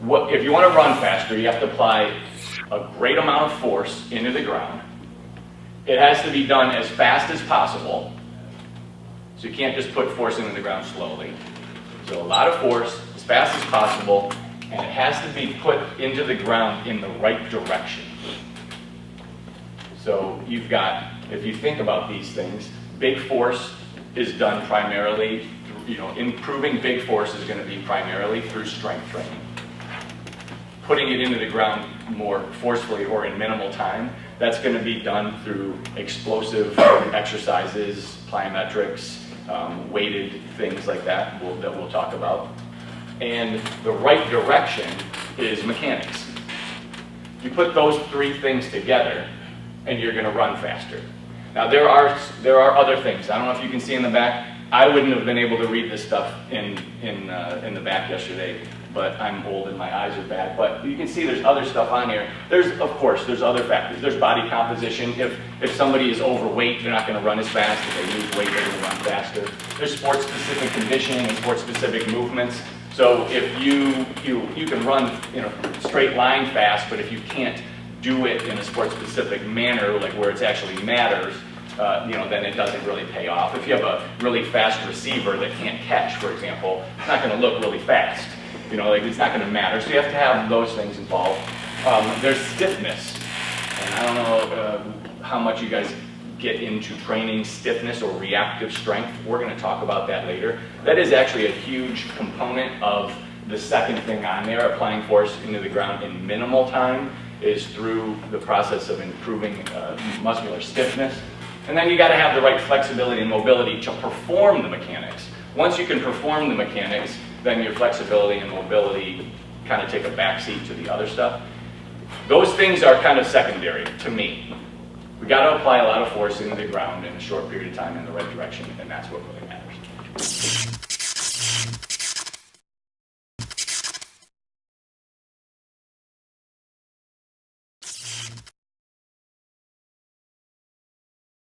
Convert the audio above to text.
if you want to run faster, you have to apply a great amount of force into the ground. It has to be done as fast as possible. So you can't just put force into the ground slowly. So a lot of force, as fast as possible, and it has to be put into the ground in the right direction. So you've got, if you think about these things, big force is done primarily, improving big force is going to be primarily through strength training. Putting it into the ground more forcefully or in minimal time, that's going to be done through explosive exercises, plyometrics, weighted things like that that we'll talk about. And the right direction is mechanics. You put those three things together and you're going to run faster. Now there are other things. I don't know if you can see in the back. I wouldn't have been able to read this stuff in the back yesterday, but I'm old and my eyes are bad. But you can see there's other stuff on here. There's other factors. There's body composition. If somebody is overweight, they're not going to run as fast. If they lose weight, they're going to run faster. There's sport-specific conditioning and sport-specific movements. So if you can run a straight line fast, but if you can't do it in a sport-specific manner, like where it actually matters, then it doesn't really pay off. If you have a really fast receiver that can't catch, for example, it's not going to look really fast. It's not going to matter. So you have to have those things involved. There's stiffness, and I don't know how much you guys get into training stiffness or reactive strength. We're going to talk about that later. That is actually a huge component of the second thing on there, applying force into the ground in minimal time, is through the process of improving muscular stiffness. And then you got to have the right flexibility and mobility to perform the mechanics. Once you can perform the mechanics, then your flexibility and mobility kind of take a backseat to the other stuff. Those things are kind of secondary to me. We got to apply a lot of force into the ground in a short period of time in the right direction, and that's what really matters.